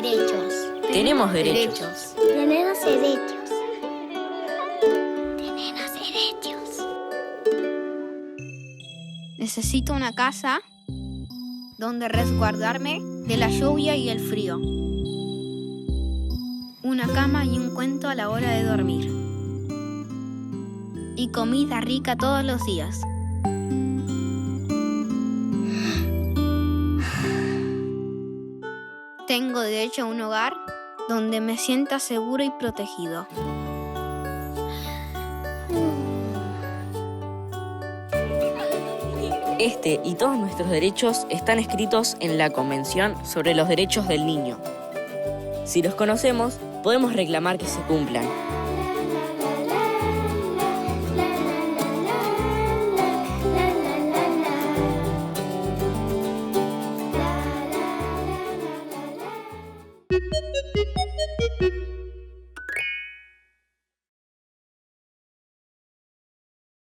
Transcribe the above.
derechos. Tenemos derechos. Tenemos derechos. Tenemos derechos. Necesito una casa donde resguardarme de la lluvia y el frío. Una cama y un cuento a la hora de dormir. Y comida rica todos los días. Tengo derecho a un hogar donde me sienta seguro y protegido. Este y todos nuestros derechos están escritos en la Convención sobre los Derechos del Niño. Si los conocemos, podemos reclamar que se cumplan.